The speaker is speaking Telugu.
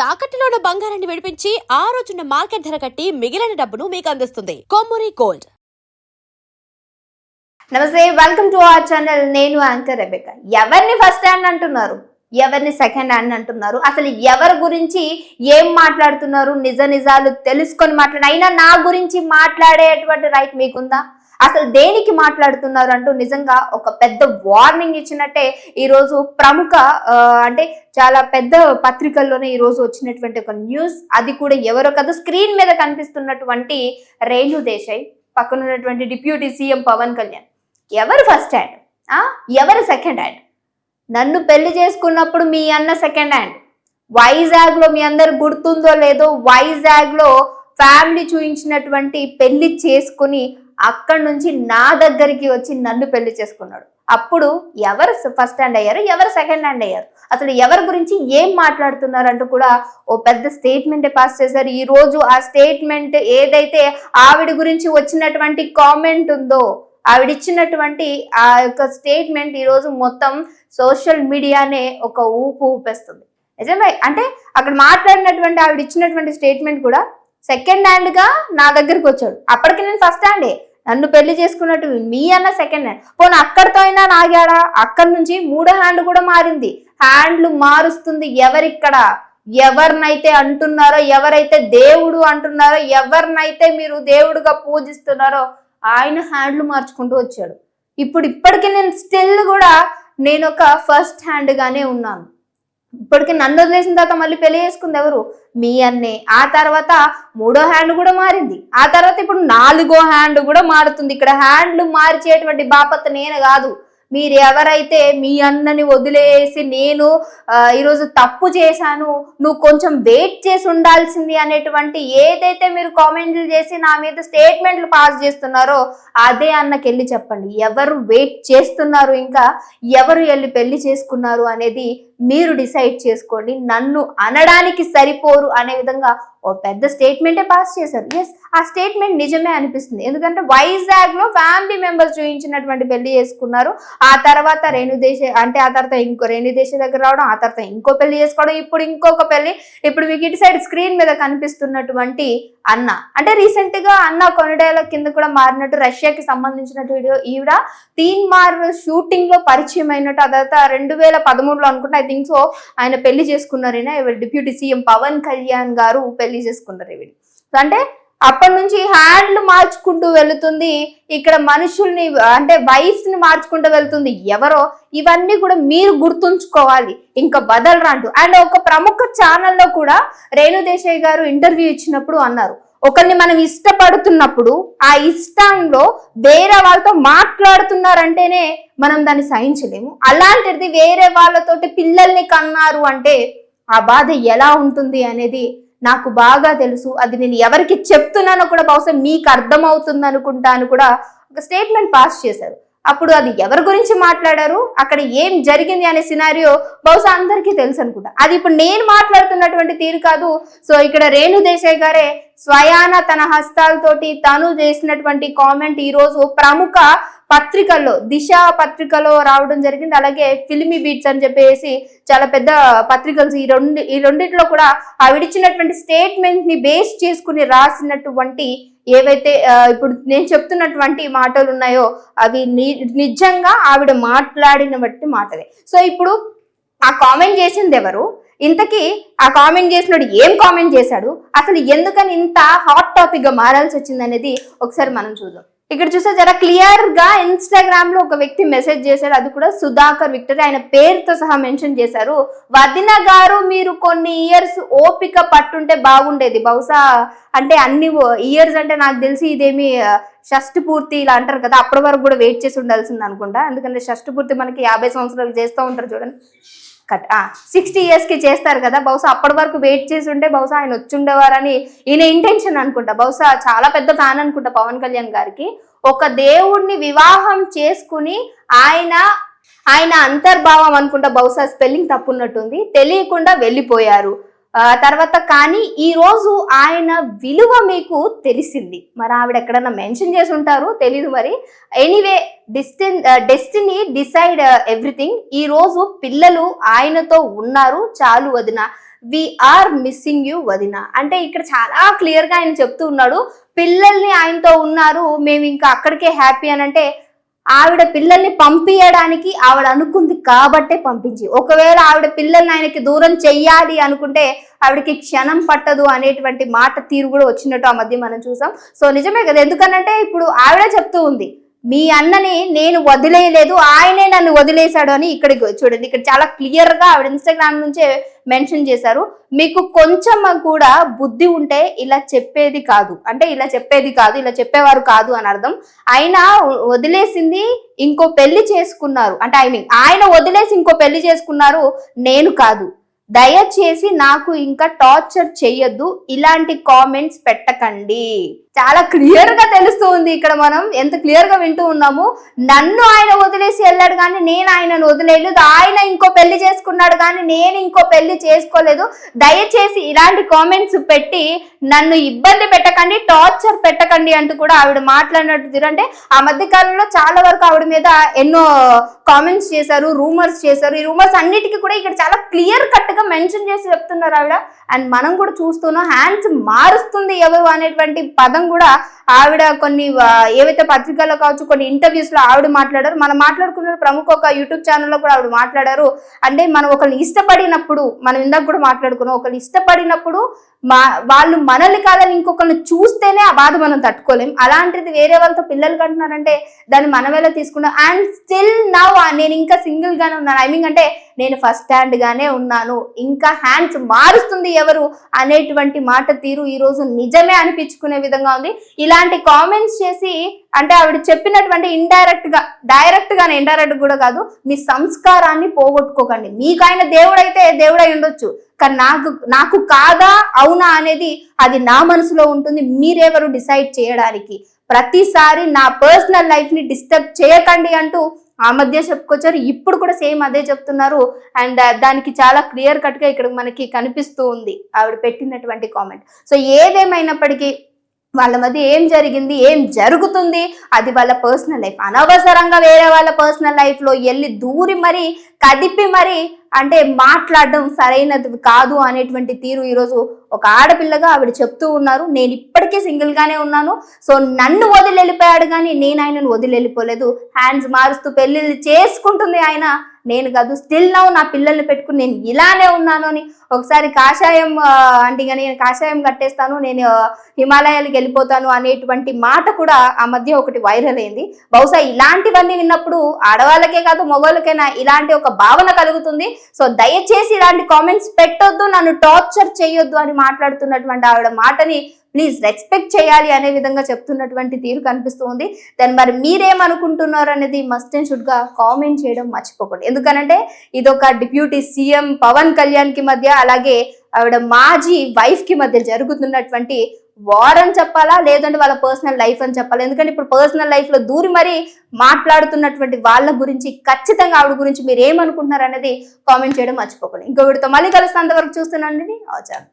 తాకట్టులో ఉన్న బంగారాన్ని విడిపించి ఆ రోజున్న మార్కెట్ ధర కట్టి మిగిలిన డబ్బును మీకు అందిస్తుంది కొమ్మూరి గోల్డ్. నమస్తే, వెల్కమ్ టు అవర్ ఛానల్. నేను యాంకర్ రెబెకా. ఎవరిని ఫస్ట్ హ్యాండ్ అంటున్నారు, ఎవరిని సెకండ్ హ్యాండ్ అంటున్నారు, అసలు ఎవరి గురించి ఏం మాట్లాడుతున్నారు, నిజాలు తెలుసుకొని అయినా నా గురించి మాట్లాడేటువంటి రైట్ మీకుందా? అసలు దేనికి మాట్లాడుతున్నారు అంటూ నిజంగా ఒక పెద్ద వార్నింగ్ ఇచ్చినట్టే ఈరోజు ప్రముఖ అంటే చాలా పెద్ద పత్రికల్లోనే ఈరోజు వచ్చినటువంటి ఒక న్యూస్. అది కూడా ఎవరో కదా, స్క్రీన్ మీద కనిపిస్తున్నటువంటి రేణు దేశాయ్, పక్కన ఉన్నటువంటి డిప్యూటీ సీఎం పవన్ కళ్యాణ్. ఎవరు ఫస్ట్ హ్యాండ్, ఎవరు సెకండ్ హ్యాండ్? నన్ను పెళ్లి చేసుకున్నప్పుడు మీ అన్న సెకండ్ హ్యాండ్. వైజాగ్ లో మీ అందరు గుర్తుందో లేదో, వైజాగ్ లో ఫ్యామిలీ చూయించినటువంటి పెళ్లి చేసుకుని అక్కడి నుంచి నా దగ్గరికి వచ్చి నన్ను పెళ్లి చేసుకున్నాడు. అప్పుడు ఎవరు ఫస్ట్ హ్యాండ్ అయ్యారు, ఎవరు సెకండ్ హ్యాండ్ అయ్యారు, అసలు ఎవరి గురించి ఏం మాట్లాడుతున్నారు అంటూ కూడా ఓ పెద్ద స్టేట్మెంట్ పాస్ చేశారు. ఈ రోజు ఆ స్టేట్మెంట్ ఏదైతే ఆవిడ గురించి వచ్చినటువంటి కామెంట్ ఉందో, ఆవిడిచ్చినటువంటి ఆ యొక్క స్టేట్మెంట్ ఈ రోజు మొత్తం సోషల్ మీడియానే ఒక ఊపేస్తుంది. నిజమే, అంటే అక్కడ మాట్లాడినటువంటి ఆవిడ ఇచ్చినటువంటి స్టేట్మెంట్ కూడా సెకండ్ హ్యాండ్ గా నా దగ్గరికి వచ్చాడు, అప్పటికి నేను ఫస్ట్ హ్యాండే, నన్ను పెళ్లి చేసుకున్నట్టు మీ అన్న సెకండ్ హ్యాండ్. పోనీ అక్కడితో అయినా నాగాడా? అక్కడి నుంచి మూడో హ్యాండ్ కూడా మారింది. హ్యాండ్లు మారుస్తుంది ఎవరిక్కడ? ఎవరినైతే అంటున్నారో, ఎవరైతే దేవుడు అంటున్నారో, ఎవరినైతే మీరు దేవుడుగా పూజిస్తున్నారో ఆయన హ్యాండ్లు మార్చుకుంటూ వచ్చాడు. ఇప్పటికీ నేను స్టిల్ కూడా నేను ఒక ఫస్ట్ హ్యాండ్ గానే ఉన్నాను. ఇప్పటికీ నన్ను వదిలేసిన తర్వాత మళ్ళీ పెళ్లి చేసుకుంది ఎవరు? మీ అన్నే. ఆ తర్వాత మూడో హ్యాండ్ కూడా మారింది, ఆ తర్వాత ఇప్పుడు నాలుగో హ్యాండ్ కూడా మారుతుంది. ఇక్కడ హ్యాండ్లు మార్చేటువంటి బాపత్ నేను కాదు. మీరు ఎవరైతే మీ అన్నని వదిలేసి నేను ఈరోజు తప్పు చేశాను, నువ్వు కొంచెం వెయిట్ చేసి ఉండాల్సింది అనేటువంటి ఏదైతే మీరు కామెంట్లు చేసి నా మీద స్టేట్మెంట్లు పాస్ చేస్తున్నారో అదే అన్నకి వెళ్ళి చెప్పండి. ఎవరు వెయిట్ చేస్తున్నారు, ఇంకా ఎవరు వెళ్ళి పెళ్లి చేసుకున్నారు అనేది మీరు డిసైడ్ చేసుకోండి. నన్ను అనడానికి సరిపోరు అనే విధంగా ఓ పెద్ద స్టేట్మెంటే పాస్ చేశారు. ఎస్, ఆ స్టేట్మెంట్ నిజమే అనిపిస్తుంది. ఎందుకంటే వైజాగ్ లో ఫ్యామిలీ మెంబర్స్ చూపించినటువంటి పెళ్లి చేసుకున్నారు. ఆ తర్వాత రేణుదేశ అంటే ఆ తర్వాత ఇంకో రేణుదేశ దగ్గర రావడం, ఆ తర్వాత ఇంకో పెళ్లి చేసుకోవడం, ఇప్పుడు ఇంకొక పెళ్లి. ఇప్పుడు మీకు ఇటు సైడ్ స్క్రీన్ మీద కనిపిస్తున్నటువంటి అన్న, అంటే రీసెంట్ గా అన్న కొనిడేల కింద కూడా మారినట్టు, రష్యాకి సంబంధించినట్టు వీడియో. ఈవిడ తీన్మార్ షూటింగ్ లో పరిచయం అయినట్టు, ఆ తర్వాత 2013లో అనుకుంటా ఐ థింక్ సో ఆయన పెళ్లి చేసుకున్నారు. డిప్యూటీ సీఎం పవన్ కళ్యాణ్ గారు పెళ్లి చేసుకున్నారు ఈవిడ. అంటే అప్పటి నుంచి హ్యాండ్లు మార్చుకుంటూ వెళుతుంది, ఇక్కడ మనుషుల్ని అంటే వైఫ్స్ ని మార్చుకుంటూ వెళ్తుంది ఎవరో. ఇవన్నీ కూడా మీరు గుర్తుంచుకోవాలి, ఇంకా వదలరాంటూ. అండ్ ఒక ప్రముఖ ఛానల్లో కూడా రేణు దేశాయ్ గారు ఇంటర్వ్యూ ఇచ్చినప్పుడు అన్నారు, ఒకరిని మనం ఇష్టపడుతున్నప్పుడు ఆ ఇష్టంలో వేరే వాళ్ళతో మాట్లాడుతున్నారంటేనే మనం దాన్ని సహించలేము. అలాంటిది వేరే వాళ్ళతోటి పిల్లల్ని కన్నారు అంటే ఆ బాధ ఎలా ఉంటుంది అనేది నాకు బాగా తెలుసు. అది నేను ఎవరికి చెప్తున్నానో కూడా బహుశా మీకు అర్థమవుతుంది అనుకుంటాను కూడా ఒక స్టేట్మెంట్ పాస్ చేశారు. అప్పుడు అది ఎవరి గురించి మాట్లాడారు, అక్కడ ఏం జరిగింది అనే సినారియో బహుశా అందరికీ తెలుసు అనుకుంటా. అది ఇప్పుడు నేను మాట్లాడుతున్నటువంటి తీరు కాదు. సో ఇక్కడ రేణు దేశాయ్ గారే స్వయాన తన హస్తాలతోటి తను చేసినటువంటి కామెంట్ ఈ రోజు ప్రముఖ పత్రికల్లో, దిశ పత్రికలో రావడం జరిగింది. అలాగే ఫిల్మీ బీట్స్ అని చెప్పేసి చాలా పెద్ద పత్రికలు ఈ రెండిట్లో కూడా ఆవిడిచ్చినటువంటి స్టేట్మెంట్ ని బేస్ చేసుకుని రాసినటువంటి ఏవైతే ఇప్పుడు నేను చెప్తున్నటువంటి మాటలు ఉన్నాయో అవి నిజంగా ఆవిడ మాట్లాడిన బట్టి మాటలే. సో ఇప్పుడు ఆ కామెంట్ చేసింది ఎవరు, ఇంతకీ ఆ కామెంట్ చేసినోడు ఏం కామెంట్ చేశాడు, అసలు ఎందుకని ఇంత హాట్ టాపిక్ గా మారాల్సి వచ్చింది అనేది ఒకసారి మనం చూద్దాం. ఇక్కడ చూస్తే జర క్లియర్ గా ఇన్స్టాగ్రామ్ లో ఒక వ్యక్తి మెసేజ్ చేశారు, అది కూడా సుధాకర్ విక్టరీ, ఆయన పేరుతో సహా మెన్షన్ చేశారు. వదిన గారు మీరు కొన్ని ఇయర్స్ ఓపిక పట్టుంటే బాగుండేది. బహుశా అంటే అన్ని ఇయర్స్ అంటే నాకు తెలిసి ఇదేమి షష్టి పూర్తి ఇలా అంటారు కదా, అప్పటి వరకు కూడా వెయిట్ చేసి ఉండాల్సింది అనుకుంటా. ఎందుకంటే షష్టి పూర్తి మనకి 50 సంవత్సరాలు చేస్తూ ఉంటారు చూడండి, 60 years కి చేస్తారు కదా. బహుశా అప్పటి వరకు వెయిట్ చేసి ఉంటే బహుశా ఆయన వచ్చి ఉండేవారని ఈయన ఇంటెన్షన్ అనుకుంటా. బహుశా చాలా పెద్ద ఫ్యాన్ అనుకుంటా పవన్ కళ్యాణ్ గారికి. ఒక దేవుడిని వివాహం చేసుకుని ఆయన అంతర్భావం అనుకుంటా, బహుశా స్పెల్లింగ్ తప్పున్నట్టుంది, తెలియకుండా వెళ్ళిపోయారు. తర్వాత కానీ ఈ రోజు ఆయన విలువ మీకు తెలిసింది. మరి ఆవిడ ఎక్కడన్నా మెన్షన్ చేసి ఉంటారు తెలీదు మరి. Anyway destiny decide everything. ఈ రోజు పిల్లలు ఆయనతో ఉన్నారు, చాలు వదిన. వీఆర్ మిస్సింగ్ యూ వదిన. అంటే ఇక్కడ చాలా క్లియర్ గా ఆయన చెప్తూ ఉన్నాడు, పిల్లల్ని ఆయనతో ఉన్నారు, మేము ఇంకా అక్కడికే హ్యాపీ అని. అంటే ఆవిడ పిల్లల్ని పంపించడానికి ఆవిడ అనుకుంది కాబట్టే పంపించి, ఒకవేళ ఆవిడ పిల్లల్ని ఆయనకి దూరం చెయ్యాలి అనుకుంటే ఆవిడకి క్షణం పట్టదు అనేటువంటి మాట తీరు కూడా వచ్చినట్టు ఆ మధ్య మనం చూసాం. సో నిజమే కదా, ఎందుకనంటే ఇప్పుడు ఆవిడ చెప్తూ ఉంది, మీ అన్నని నేను వదిలేయలేదు, ఆయనే నన్ను వదిలేశాడు అని. ఇక్కడ చూడండి, ఇక్కడ చాలా క్లియర్ గా ఆవిడ ఇన్స్టాగ్రామ్ నుంచే మెన్షన్ చేశారు, మీకు కొంచెం కూడా బుద్ధి ఉంటే ఇలా చెప్పేది కాదు, అంటే ఇలా చెప్పేది కాదు, ఇలా చెప్పేవారు కాదు అని అర్థం. ఆయన వదిలేసింది ఇంకో పెళ్లి చేసుకున్నారు, అంటే ఆయన వదిలేసి ఇంకో పెళ్లి చేసుకున్నారు, నేను కాదు. దయచేసి నాకు ఇంకా టార్చర్ చెయ్యొద్దు, ఇలాంటి కామెంట్స్ పెట్టకండి. చాలా క్లియర్ గా తెలుస్తూ ఉంది ఇక్కడ, మనం ఎంత క్లియర్ గా వింటూ ఉన్నాము. నన్ను ఆయన వదిలేసి వెళ్ళాడు కానీ నేను ఆయనను వదిలేదు, ఆయన ఇంకో పెళ్లి చేసుకున్నాడు కానీ నేను ఇంకో పెళ్లి చేసుకోలేదు, దయచేసి ఇలాంటి కామెంట్స్ పెట్టి నన్ను ఇబ్బంది పెట్టకండి, టార్చర్ పెట్టకండి అంటూ కూడా ఆవిడ మాట్లాడినట్టు. అంటే ఆ మధ్య కాలంలో చాలా వరకు ఆవిడ మీద ఎన్నో కామెంట్స్ చేశారు, రూమర్స్ చేశారు. ఈ రూమర్స్ అన్నిటికీ కూడా ఇక్కడ చాలా క్లియర్ కట్ గా మెన్షన్ చేసి చెప్తున్నారు ఆవిడ. అండ్ మనం కూడా చూస్తున్నాం, హ్యాండ్స్ మారుస్తుంది ఎవరు అనేటువంటి పదం కూడా ఆవిడ కొన్ని ఏవైతే పత్రికల్లో కావచ్చు, కొన్ని ఇంటర్వ్యూస్ లో ఆవిడ మాట్లాడారు, మనం మాట్లాడుకున్న ప్రముఖ ఒక యూట్యూబ్ ఛానల్లో కూడా ఆవిడ మాట్లాడారు. అంటే మనం ఒకరిని ఇష్టపడినప్పుడు, మనం ఇందాక కూడా మాట్లాడుకున్నాం, ఒకరిని ఇష్టపడినప్పుడు వాళ్ళు మనల్ని కాదని ఇంకొకరిని చూస్తేనే ఆ బాధ మనం తట్టుకోలేం. అలాంటిది వేరే వాళ్ళతో పిల్లలు కంటున్నారంటే దాన్ని మనం ఎలా తీసుకున్నాం. అండ్ స్టిల్ నౌ నేను ఇంకా సింగిల్ గానే ఉన్నాను, అంటే నేను ఫస్ట్ హ్యాండ్ గానే ఉన్నాను, ఇంకా హ్యాండ్స్ మారుస్తుంది ఎవరు అనేటువంటి మాట తీరు ఈ రోజు నిజమే అనిపించుకునే విధంగా ఉంది. ఇలాంటి కామెంట్స్ చేసి, అంటే ఆవిడ చెప్పినటువంటి డైరెక్ట్ గానే, ఇండైరెక్ట్ కూడా కాదు, మీ సంస్కారాన్ని పోగొట్టుకోకండి. మీకు ఆయన దేవుడైతే దేవుడై ఉండొచ్చు, కానీ నాకు కాదా అవునా అనేది అది నా మనసులో ఉంటుంది, మీరెవరు డిసైడ్ చేయడానికి. ప్రతిసారి నా పర్సనల్ లైఫ్ ని డిస్టర్బ్ చేయకండి అంటూ ఆ మధ్య చెప్పుకొచ్చారు, ఇప్పుడు కూడా సేమ్ అదే చెప్తున్నారు. అండ్ దానికి చాలా క్లియర్ కట్ గా ఇక్కడ మనకి కనిపిస్తూ ఉంది ఆవిడ పెట్టినటువంటి కామెంట్. సో ఏదేమైనప్పటికీ వాళ్ళ మధ్య ఏం జరిగింది, ఏం జరుగుతుంది, అది వాళ్ళ పర్సనల్ లైఫ్. అనవసరంగా వేరే వాళ్ళ పర్సనల్ లైఫ్ లో వెళ్ళి దూరి మరి కదిపి మరి అంటే మాట్లాడడం సరైనది కాదు అనేటువంటి తీరు ఈరోజు ఒక ఆడపిల్లగా ఆవిడ చెప్తూ ఉన్నారు. నేను ఇప్పటికీ సింగిల్ గానే ఉన్నాను, సో నన్ను వదిలి వెళ్ళిపోయాడు కానీ నేను ఆయనను వదిలి వెళ్ళిపోలేదు, హ్యాండ్స్ మారుస్తూ పెళ్లిళ్ళు చేసుకుంటుంది ఆయన, నేను కాదు. స్టిల్ నౌ నా పిల్లల్ని పెట్టుకుని నేను ఇలానే ఉన్నాను అని ఒకసారి కాషాయం అంటే నేను కాషాయం కట్టేస్తాను, నేను హిమాలయాలకు వెళ్ళిపోతాను అనేటువంటి మాట కూడా ఆ మధ్య ఒకటి వైరల్ అయింది. బహుశా ఇలాంటివన్నీ విన్నప్పుడు ఆడవాళ్ళకే కాదు మగవాళ్ళకైనా ఇలాంటి ఒక భావన కలుగుతుంది. సో దయచేసి ఇలాంటి కామెంట్స్ పెట్టొద్దు, నన్ను టార్చర్ చేయొద్దు అని మాట్లాడుతున్నటువంటి ఆవిడ మాటని ప్లీజ్ రెస్పెక్ట్ చేయాలి అనే విధంగా చెప్తున్నటువంటి తీరు కనిపిస్తుంది. దాన్ని మరి మీరేమనుకుంటున్నారు అనేది మస్ట్ అండ్ షుడ్ గా కామెంట్ చేయడం మర్చిపోకండి. ఎందుకనంటే ఇది ఒక డిప్యూటీ సీఎం పవన్ కళ్యాణ్ కి మధ్య, అలాగే ఆవిడ మాజీ వైఫ్ కి మధ్య జరుగుతున్నటువంటి వార్ అని చెప్పాలా, లేదంటే వాళ్ళ పర్సనల్ లైఫ్ అని చెప్పాలా. ఎందుకంటే ఇప్పుడు పర్సనల్ లైఫ్ లో దూరి మరి మాట్లాడుతున్నటువంటి వాళ్ళ గురించి ఖచ్చితంగా ఆవిడ గురించి మీరు ఏమనుకుంటున్నారు అనేది కామెంట్ చేయడం మర్చిపోకండి. ఇంకో వీడితో మళ్ళీ కలుస్తాను, అంతవరకు చూస్తున్నానండి. ఆచారం.